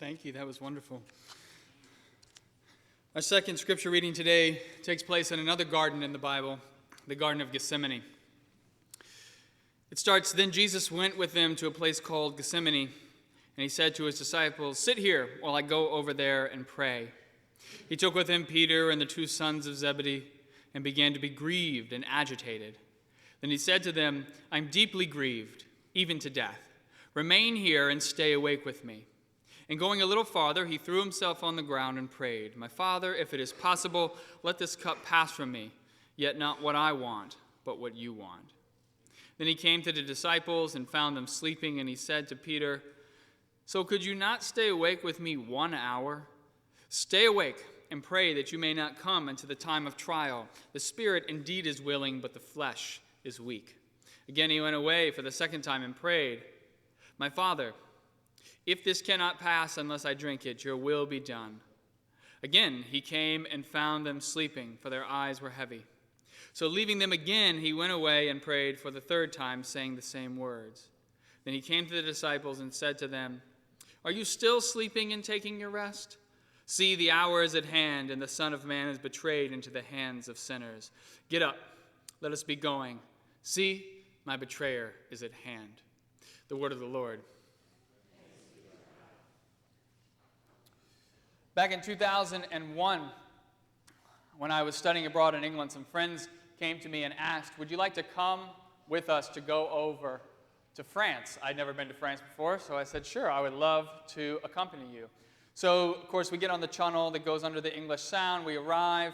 Thank you. That was wonderful. Our second scripture reading today takes place in another garden in the Bible, the Garden of Gethsemane. It starts, "Then Jesus went with them to a place called Gethsemane, and he said to his disciples, 'Sit here while I go over there and pray.' He took with him Peter and the two sons of Zebedee and began to be grieved and agitated. Then he said to them, 'I'm deeply grieved, even to death. Remain here and stay awake with me.' And going a little farther, he threw himself on the ground and prayed, 'My Father, if it is possible, let this cup pass from me, yet not what I want, but what you want.' Then he came to the disciples and found them sleeping, and he said to Peter, 'So could you not stay awake with me 1 hour? Stay awake and pray that you may not come into the time of trial. The spirit indeed is willing, but the flesh is weak.' Again he went away for the second time and prayed, 'My Father, if this cannot pass unless I drink it, your will be done.' Again he came and found them sleeping, for their eyes were heavy. So leaving them again, he went away and prayed for the third time, saying the same words. Then he came to the disciples and said to them, 'Are you still sleeping and taking your rest? See, the hour is at hand, and the Son of Man is betrayed into the hands of sinners. Get up, let us be going. See, my betrayer is at hand.'" The word of the Lord. Back in 2001, when I was studying abroad in England, some friends came to me and asked, "Would you like to come with us to go over to France?" I'd never been to France before, so I said, "Sure, I would love to accompany you." So, of course, we get on the tunnel that goes under the English Sound. We arrive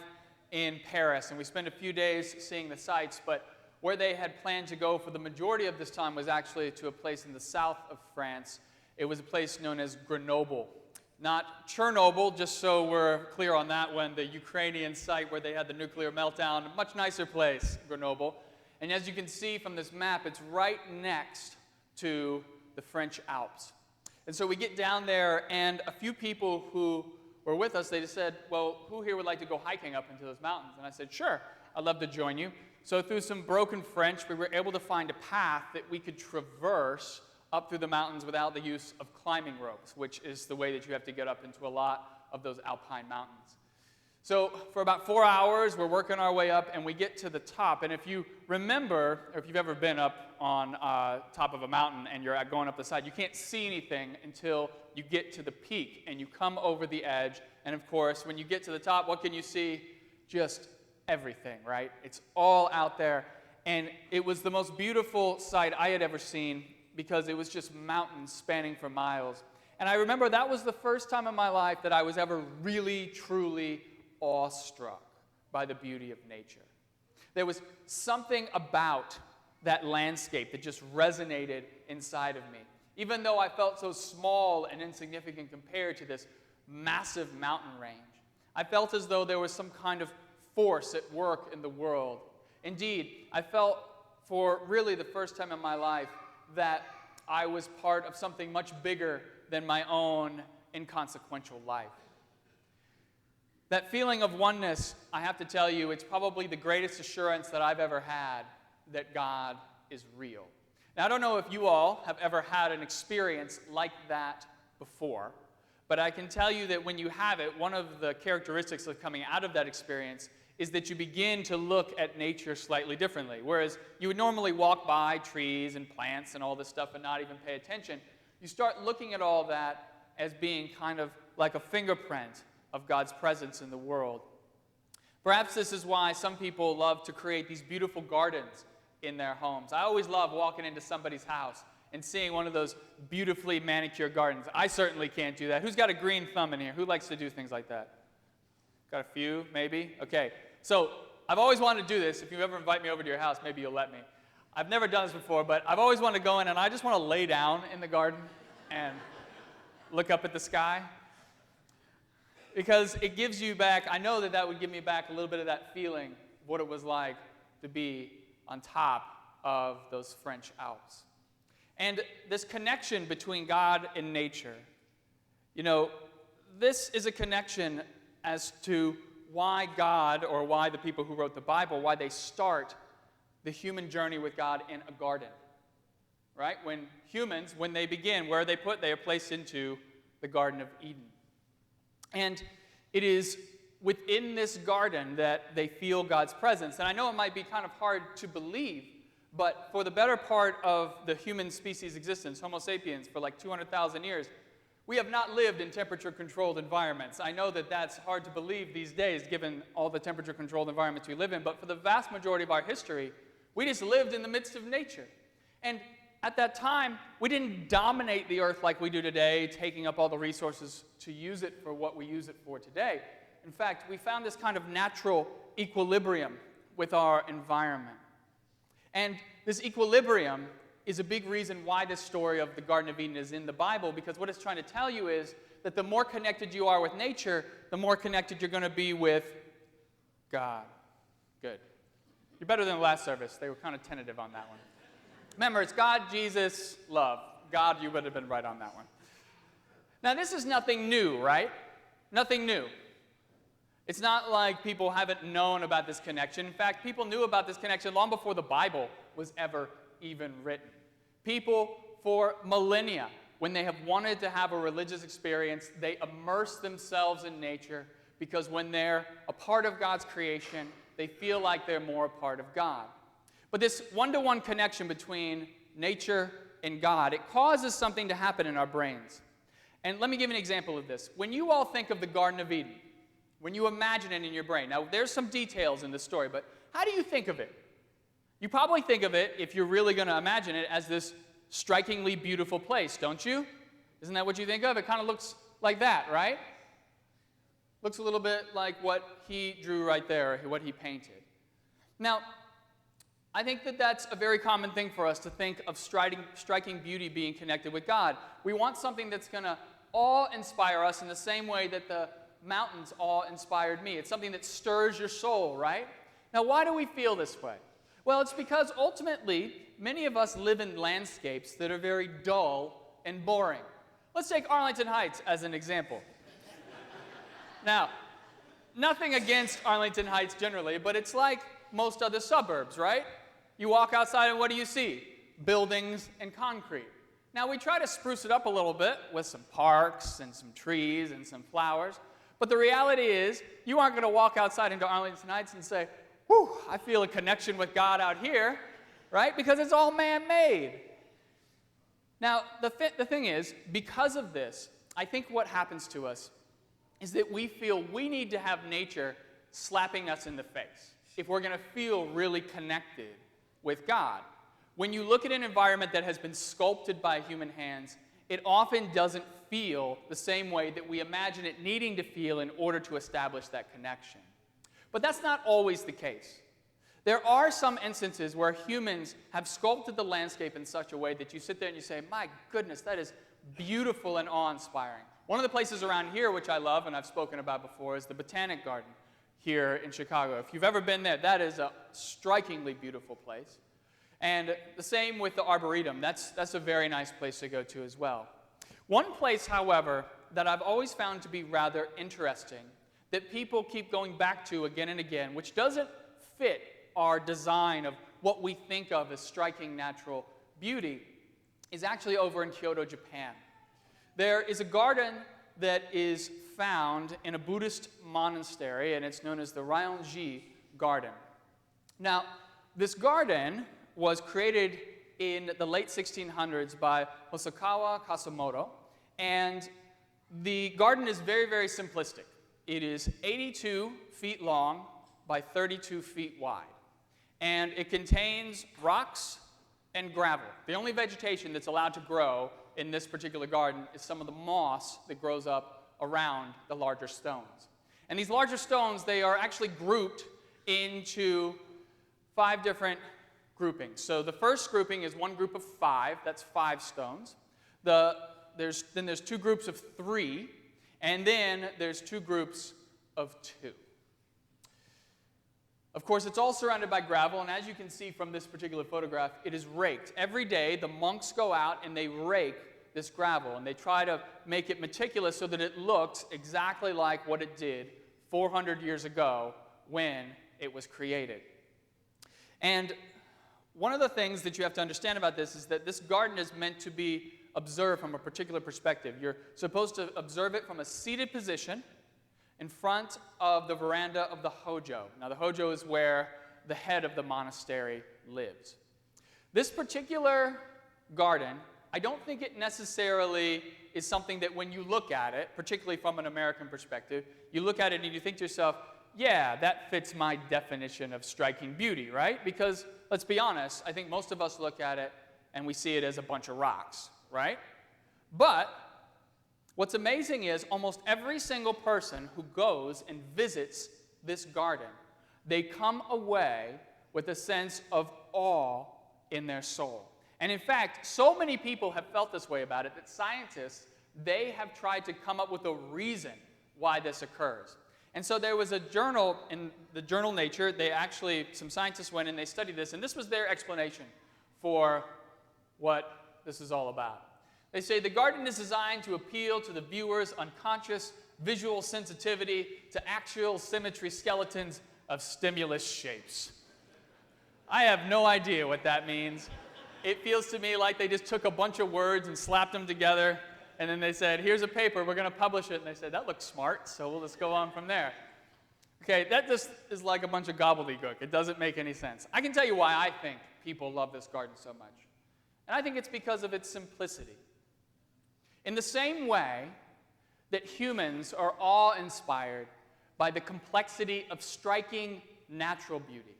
in Paris, and we spend a few days seeing the sights, but where they had planned to go for the majority of this time was actually to a place in the south of France. It was a place known as Grenoble. Not Chernobyl, just so we're clear on that one, the Ukrainian site where they had the nuclear meltdown. A much nicer place, Grenoble. And as you can see from this map, it's right next to the French Alps. And so we get down there, and a few people who were with us, they just said, "Well, who here would like to go hiking up into those mountains?" And I said, "Sure, I'd love to join you." So through some broken French, we were able to find a path that we could traverse up through the mountains without the use of climbing ropes, which is the way that you have to get up into a lot of those alpine mountains. So for about 4 hours, we're working our way up, and we get to the top. And if you remember, or if you've ever been up on top of a mountain and you're going up the side, you can't see anything until you get to the peak, and you come over the edge. And of course, when you get to the top, what can you see? Just everything, right? It's all out there. And it was the most beautiful sight I had ever seen, because it was just mountains spanning for miles. And I remember that was the first time in my life that I was ever really, truly awestruck by the beauty of nature. There was something about that landscape that just resonated inside of me. Even though I felt so small and insignificant compared to this massive mountain range, I felt as though there was some kind of force at work in the world. Indeed, I felt for really the first time in my life that I was part of something much bigger than my own inconsequential life. That feeling of oneness, I have to tell you, it's probably the greatest assurance that I've ever had that God is real. Now, I don't know if you all have ever had an experience like that before, but I can tell you that when you have it, one of the characteristics of coming out of that experience is that you begin to look at nature slightly differently. Whereas you would normally walk by trees and plants and all this stuff and not even pay attention, you start looking at all that as being kind of like a fingerprint of God's presence in the world. Perhaps this is why some people love to create these beautiful gardens in their homes. I always love walking into somebody's house and seeing one of those beautifully manicured gardens. I certainly can't do that. Who's got a green thumb in here? Who likes to do things like that? Got a few, maybe? Okay. So I've always wanted to do this. If you ever invite me over to your house, maybe you'll let me. I've never done this before, but I've always wanted to go in, and I just want to lay down in the garden and look up at the sky. Because it gives you back, I know that that would give me back a little bit of that feeling of what it was like to be on top of those French Alps. And this connection between God and nature, this is a connection as to why God, or why the people who wrote the Bible, why they start the human journey with God in a garden, right? When humans, when they begin, where are they put? They are placed into the Garden of Eden. And it is within this garden that they feel God's presence. And I know it might be kind of hard to believe, but for the better part of the human species' existence, Homo sapiens, for like 200,000 years, we have not lived in temperature-controlled environments. I know that that's hard to believe these days, given all the temperature-controlled environments we live in, but for the vast majority of our history, we just lived in the midst of nature. And at that time, we didn't dominate the earth like we do today, taking up all the resources to use it for what we use it for today. In fact, we found this kind of natural equilibrium with our environment. And this equilibrium is a big reason why this story of the Garden of Eden is in the Bible, because what it's trying to tell you is that the more connected you are with nature, the more connected you're going to be with God. Good. You're better than the last service. They were kind of tentative on that one. Remember, it's God, Jesus, love. God, you would have been right on that one. Now, this is nothing new, right? Nothing new. It's not like people haven't known about this connection. In fact, people knew about this connection long before the Bible was ever even written. People, for millennia, when they have wanted to have a religious experience, they immerse themselves in nature because when they're a part of God's creation, they feel like they're more a part of God. But this one-to-one connection between nature and God, it causes something to happen in our brains. And let me give you an example of this. When you all think of the Garden of Eden, when you imagine it in your brain, now there's some details in this story, but how do you think of it? You probably think of it, if you're really going to imagine it, as this strikingly beautiful place, don't you? Isn't that what you think of? It kind of looks like that, right? Looks a little bit like what he drew right there, what he painted. Now, I think that that's a very common thing for us to think of striking beauty being connected with God. We want something that's going to awe-inspire us in the same way that the mountains awe-inspired me. It's something that stirs your soul, right? Now, why do we feel this way? Well, it's because ultimately, many of us live in landscapes that are very dull and boring. Let's take Arlington Heights as an example. Now, nothing against Arlington Heights generally, but it's like most other suburbs, right? You walk outside and what do you see? Buildings and concrete. Now, we try to spruce it up a little bit with some parks and some trees and some flowers, but the reality is you aren't going to walk outside into Arlington Heights and say, whew, I feel a connection with God out here, right? Because it's all man-made. Now, the thing is, because of this, I think what happens to us is that we feel we need to have nature slapping us in the face if we're going to feel really connected with God. When you look at an environment that has been sculpted by human hands, it often doesn't feel the same way that we imagine it needing to feel in order to establish that connection. But that's not always the case. There are some instances where humans have sculpted the landscape in such a way that you sit there and you say, my goodness, that is beautiful and awe-inspiring. One of the places around here which I love and I've spoken about before is the Botanic Garden here in Chicago. If you've ever been there, that is a strikingly beautiful place. And the same with the Arboretum. That's a very nice place to go to as well. One place, however, that I've always found to be rather interesting, that people keep going back to again and again, which doesn't fit our design of what we think of as striking natural beauty, is actually over in Kyoto, Japan. There is a garden that is found in a Buddhist monastery, and it's known as the Ryoanji Garden. Now, this garden was created in the late 1600s by Hosokawa Kasumoto, and the garden is very, very simplistic. It is 82 feet long by 32 feet wide, and it contains rocks and gravel. The only vegetation that's allowed to grow in this particular garden is some of the moss that grows up around the larger stones. And these larger stones, they are actually grouped into 5 different groupings. So the first grouping is one group of 5, that's 5 stones. There's 2 groups of 3, and then there's 2 groups of 2. Of course, it's all surrounded by gravel, and as you can see from this particular photograph, it is raked. Every day, the monks go out and they rake this gravel, and they try to make it meticulous so that it looks exactly like what it did 400 years ago when it was created. And one of the things that you have to understand about this is that this garden is meant to be observe from a particular perspective. You're supposed to observe it from a seated position in front of the veranda of the hojo. Now, the hojo is where the head of the monastery lives. This particular garden, I don't think it necessarily is something that when you look at it, particularly from an American perspective, you look at it and you think to yourself, yeah, that fits my definition of striking beauty, right? Because, let's be honest, I think most of us look at it and we see it as a bunch of rocks, right? But what's amazing is almost every single person who goes and visits this garden, they come away with a sense of awe in their soul. And in fact, so many people have felt this way about it that scientists, they have tried to come up with a reason why this occurs. And so there was a journal, in the journal Nature, some scientists went and they studied this, and this was their explanation for what this is all about. They say the garden is designed to appeal to the viewer's unconscious visual sensitivity to axial symmetry skeletons of stimulus shapes. I have no idea what that means. It feels to me like they just took a bunch of words and slapped them together, and then they said, here's a paper, we're going to publish it. And they said, that looks smart, so we'll just go on from there. Okay, that just is like a bunch of gobbledygook. It doesn't make any sense. I can tell you why I think people love this garden so much. And I think it's because of its simplicity. In the same way that humans are awe-inspired by the complexity of striking natural beauty,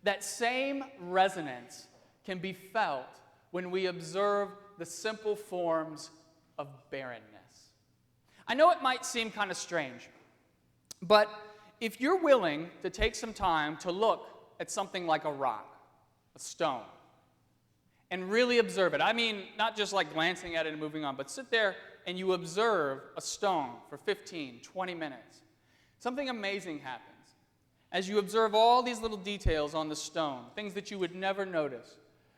that same resonance can be felt when we observe the simple forms of barrenness. I know it might seem kind of strange, but if you're willing to take some time to look at something like a rock, a stone, and really observe it, I mean, not just like glancing at it and moving on, but sit there and you observe a stone for 15, 20 minutes, something amazing happens. As you observe all these little details on the stone, things that you would never notice,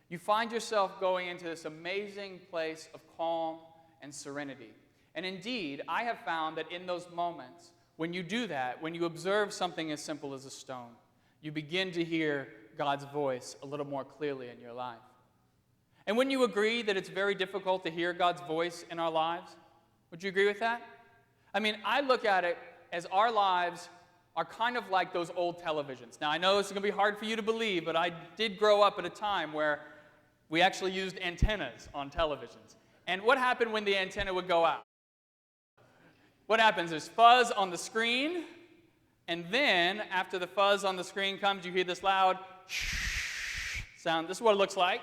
you find yourself going into this amazing place of calm and serenity. And indeed, I have found that in those moments, when you do that, when you observe something as simple as a stone, you begin to hear God's voice a little more clearly in your life. And wouldn't you agree that it's very difficult to hear God's voice in our lives? Would you agree with that? I mean, I look at it as our lives are kind of like those old televisions. Now, I know this is going to be hard for you to believe, but I did grow up at a time where we actually used antennas on televisions. And what happened when the antenna would go out? What happens? There's fuzz on the screen, and then after the fuzz on the screen comes, you hear this loud sound. This is what it looks like.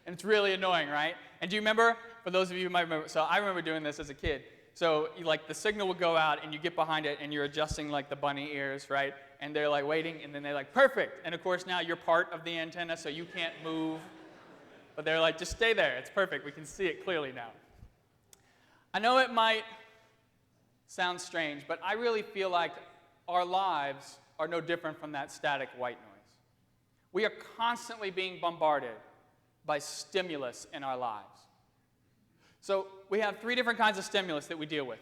And it's really annoying, right? And do you remember, for those of you who might remember, so I remember doing this as a kid. So like the signal would go out and you get behind it and you're adjusting like the bunny ears, right? And they're like waiting and then they're like, perfect. And of course now you're part of the antenna so you can't move. But they're like, just stay there. It's perfect. We can see it clearly now. I know it might sound strange, but I really feel like our lives are no different from that static white noise. We are constantly being bombarded by stimulus in our lives. So we have three different kinds of stimulus that we deal with.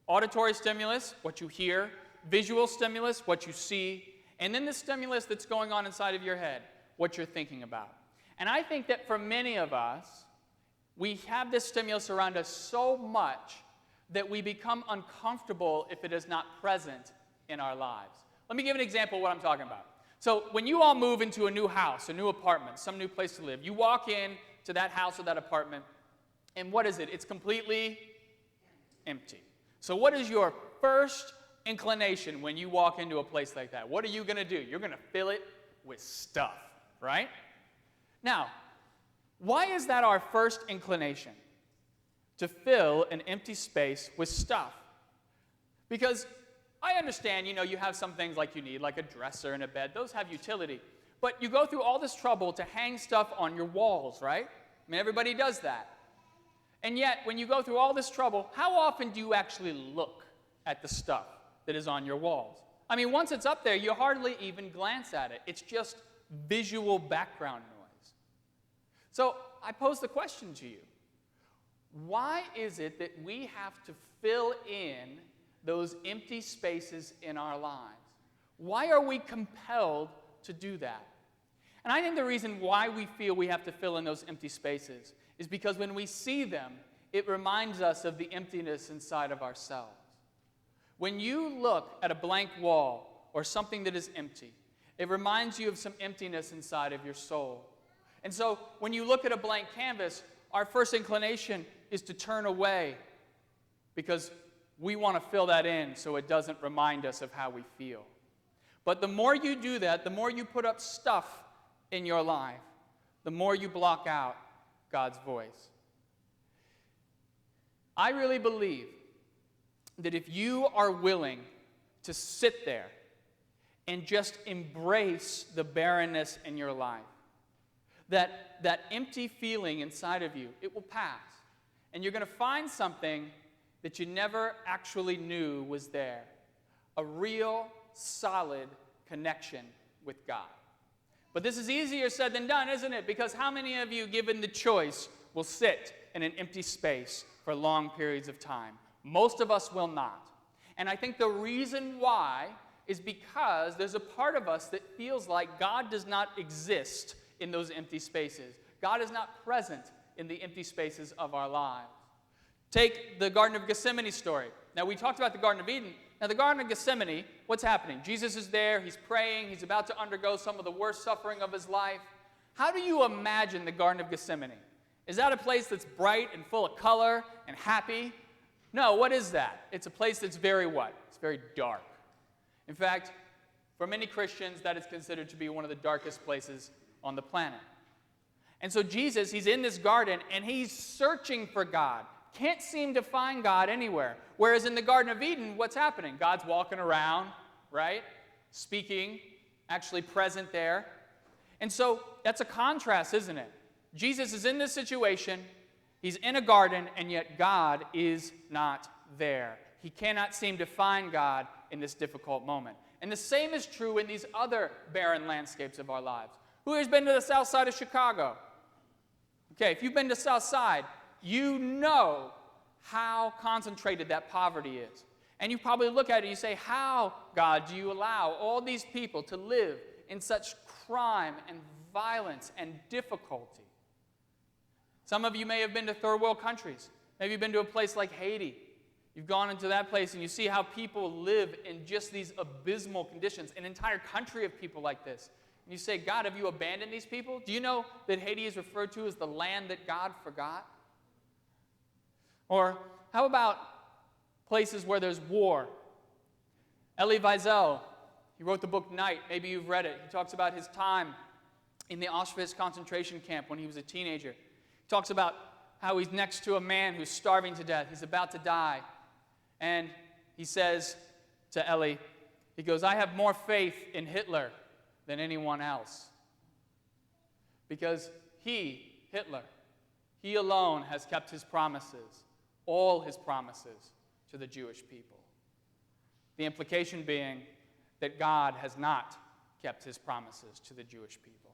Auditory stimulus, what you hear. Visual stimulus, what you see. And then the stimulus that's going on inside of your head, what you're thinking about. And I think that for many of us, we have this stimulus around us so much that we become uncomfortable if it is not present in our lives. Let me give an example of what I'm talking about. So when you all move into a new house, a new apartment, some new place to live, you walk in to that house or that apartment, and what is it? It's completely empty. So what is your first inclination when you walk into a place like that? What are you going to do? You're going to fill it with stuff, right? Now, why is that our first inclination? To fill an empty space with stuff. Because I understand, you have some things like you need, like a dresser and a bed. Those have utility. But you go through all this trouble to hang stuff on your walls, right? I mean, everybody does that. And yet, when you go through all this trouble, how often do you actually look at the stuff that is on your walls? I mean, once it's up there, you hardly even glance at it. It's just visual background noise. So I pose the question to you. Why is it that we have to fill in those empty spaces in our lives? Why are we compelled to do that. And I think the reason why we feel we have to fill in those empty spaces is because when we see them, it reminds us of the emptiness inside of ourselves. When you look at a blank wall or something that is empty, it reminds you of some emptiness inside of your soul. And so when you look at a blank canvas, our first inclination is to turn away because we want to fill that in so it doesn't remind us of how we feel. But the more you do that, the more you put up stuff in your life, the more you block out God's voice. I really believe that if you are willing to sit there and just embrace the barrenness in your life, that empty feeling inside of you, it will pass. And you're going to find something that you never actually knew was there. A real, solid connection with God. But this is easier said than done, isn't it? Because how many of you, given the choice, will sit in an empty space for long periods of time? Most of us will not. And I think the reason why is because there's a part of us that feels like God does not exist in those empty spaces. God is not present in the empty spaces of our lives. Take the Garden of Gethsemane story. Now, we talked about the Garden of Eden. Now, the Garden of Gethsemane, what's happening? Jesus is there. He's praying. He's about to undergo some of the worst suffering of his life. How do you imagine the Garden of Gethsemane? Is that a place that's bright and full of color and happy? No, what is that? It's a place that's very what? It's very dark. In fact, for many Christians, that is considered to be one of the darkest places on the planet. And so Jesus, he's in this garden, and he's searching for God. Can't seem to find God anywhere. Whereas in the Garden of Eden, what's happening? God's walking around, right? Speaking, actually present there. And so that's a contrast, isn't it? Jesus is in this situation, he's in a garden, and yet God is not there. He cannot seem to find God in this difficult moment. And the same is true in these other barren landscapes of our lives. Who has been to the south side of Chicago? Okay, if you've been to the south side, you know how concentrated that poverty is. And you probably look at it and you say, how, God, do you allow all these people to live in such crime and violence and difficulty? Some of you may have been to third world countries. Maybe you've been to a place like Haiti. You've gone into that place and you see how people live in just these abysmal conditions, an entire country of people like this. And you say, God, have you abandoned these people? Do you know that Haiti is referred to as the land that God forgot? Or how about places where there's war? Elie Wiesel, he wrote the book Night. Maybe you've read it. He talks about his time in the Auschwitz concentration camp when he was a teenager. He talks about how he's next to a man who's starving to death. He's about to die. And he says to Elie, he goes, I have more faith in Hitler than anyone else. Because he, Hitler, he alone has kept his promises, all his promises to the Jewish people. The implication being that God has not kept his promises to the Jewish people.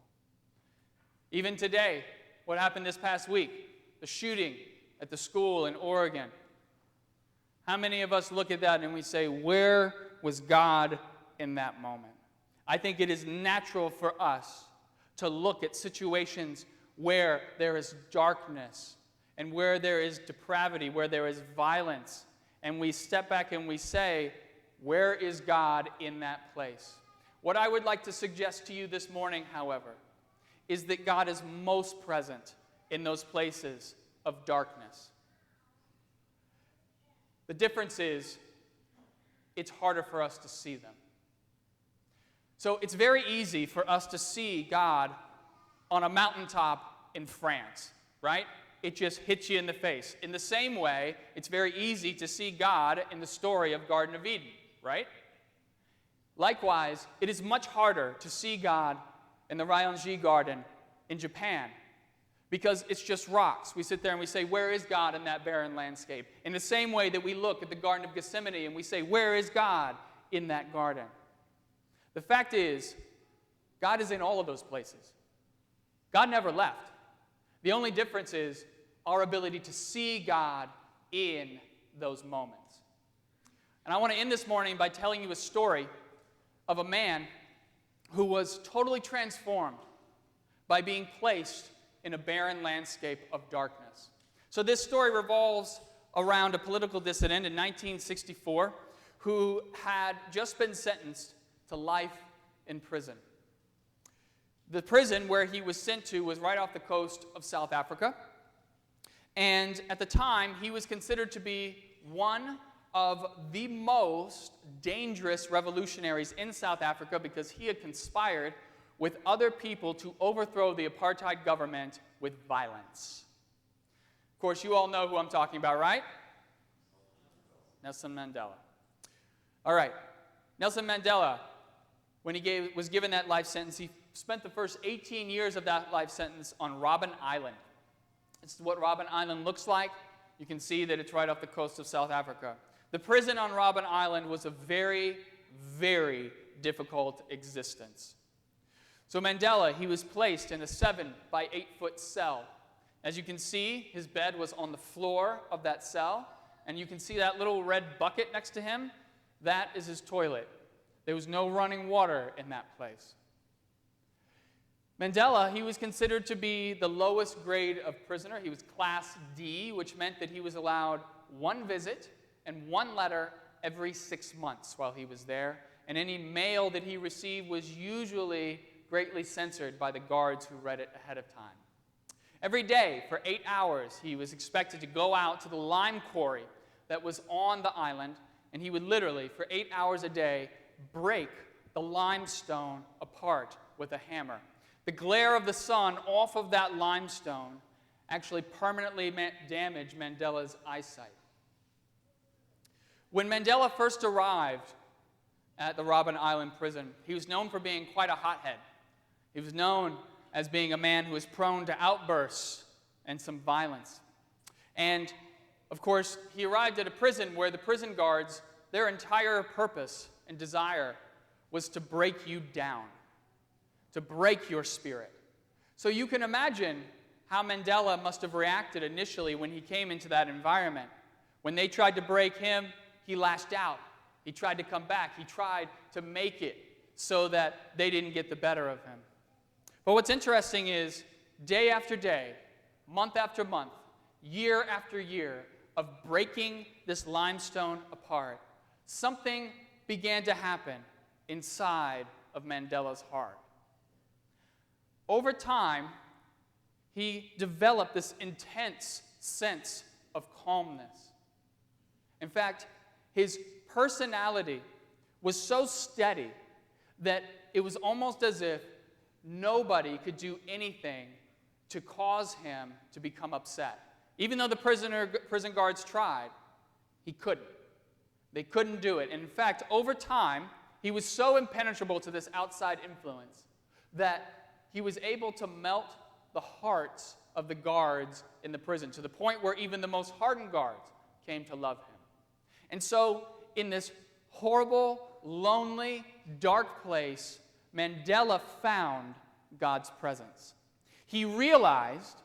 Even today, what happened this past week, the shooting at the school in Oregon. How many of us look at that and we say, where was God in that moment? I think it is natural for us to look at situations where there is darkness and where there is depravity, where there is violence, and we step back and we say, where is God in that place? What I would like to suggest to you this morning, however, is that God is most present in those places of darkness. The difference is, it's harder for us to see them. So it's very easy for us to see God on a mountaintop in France, right? It just hits you in the face. In the same way, it's very easy to see God in the story of Garden of Eden, right? Likewise, it is much harder to see God in the Ryoanji Garden in Japan because it's just rocks. We sit there and we say, where is God in that barren landscape? In the same way that we look at the Garden of Gethsemane and we say, where is God in that garden? The fact is, God is in all of those places. God never left. The only difference is our ability to see God in those moments. And I want to end this morning by telling you a story of a man who was totally transformed by being placed in a barren landscape of darkness. So this story revolves around a political dissident in 1964 who had just been sentenced to life in prison. The prison where he was sent to was right off the coast of South Africa. And at the time, he was considered to be one of the most dangerous revolutionaries in South Africa because he had conspired with other people to overthrow the apartheid government with violence. Of course, you all know who I'm talking about, right? Nelson Mandela. All right. Nelson Mandela, when he was given that life sentence, he spent the first 18 years of that life sentence on Robben Island. This is what Robben Island looks like. You can see that it's right off the coast of South Africa. The prison on Robben Island was a very, very difficult existence. So Mandela, he was placed in a 7 by 8 foot cell. As you can see, his bed was on the floor of that cell, and you can see that little red bucket next to him. That is his toilet. There was no running water in that place. Mandela, he was considered to be the lowest grade of prisoner. He was Class D, which meant that he was allowed one visit and one letter every 6 months while he was there. And any mail that he received was usually greatly censored by the guards who read it ahead of time. Every day, for 8 hours, he was expected to go out to the lime quarry that was on the island, and he would literally, for 8 hours a day, break the limestone apart with a hammer. The glare of the sun off of that limestone actually permanently damaged Mandela's eyesight. When Mandela first arrived at the Robben Island prison, he was known for being quite a hothead. He was known as being a man who was prone to outbursts and some violence. And, of course, he arrived at a prison where the prison guards, their entire purpose and desire was to break you down, to break your spirit. So you can imagine how Mandela must have reacted initially when he came into that environment. When they tried to break him, he lashed out. He tried to come back. He tried to make it so that they didn't get the better of him. But what's interesting is, day after day, month after month, year after year of breaking this limestone apart, something began to happen inside of Mandela's heart. Over time, he developed this intense sense of calmness. In fact, his personality was so steady that it was almost as if nobody could do anything to cause him to become upset. Even though the prison guards tried, he couldn't. They couldn't do it. And in fact, over time, he was so impenetrable to this outside influence that he was able to melt the hearts of the guards in the prison to the point where even the most hardened guards came to love him. And so, in this horrible, lonely, dark place, Mandela found God's presence. He realized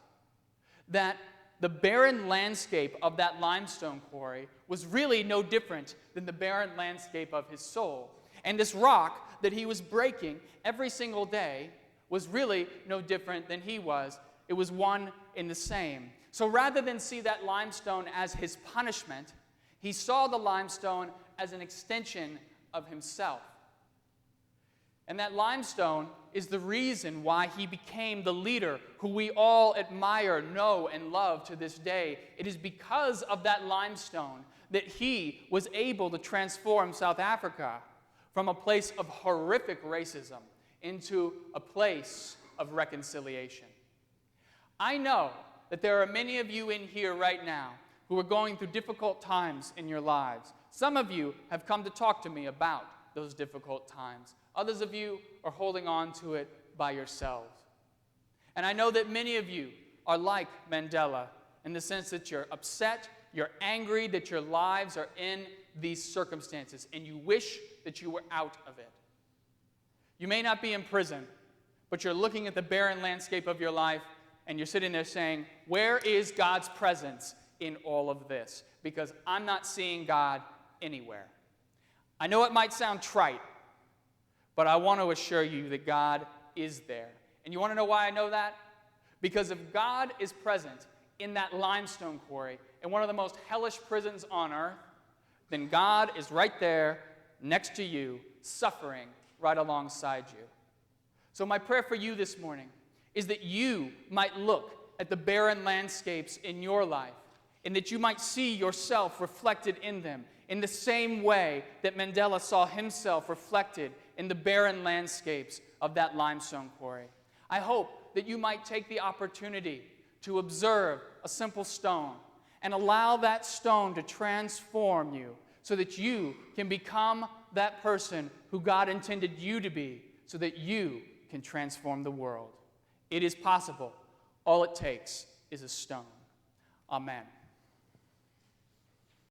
that the barren landscape of that limestone quarry was really no different than the barren landscape of his soul. And this rock that he was breaking every single day was really no different than he was. It was one and the same. So rather than see that limestone as his punishment, he saw the limestone as an extension of himself. And that limestone is the reason why he became the leader who we all admire, know, and love to this day. It is because of that limestone that he was able to transform South Africa from a place of horrific racism into a place of reconciliation. I know that there are many of you in here right now who are going through difficult times in your lives. Some of you have come to talk to me about those difficult times. Others of you are holding on to it by yourselves. And I know that many of you are like Mandela in the sense that you're upset, you're angry that your lives are in these circumstances, and you wish that you were out of it. You may not be in prison, but you're looking at the barren landscape of your life, and you're sitting there saying, where is God's presence in all of this? Because I'm not seeing God anywhere. I know it might sound trite, But I want to assure you that God is there. And you want to know why I know that? Because if God is present in that limestone quarry, in one of the most hellish prisons on earth, then God is right there next to you, suffering right alongside you. So my prayer for you this morning is that you might look at the barren landscapes in your life, and that you might see yourself reflected in them in the same way that Mandela saw himself reflected in the barren landscapes of that limestone quarry. I hope that you might take the opportunity to observe a simple stone and allow that stone to transform you so that you can become that person who God intended you to be, so that you can transform the world. It is possible. All it takes is a stone. Amen.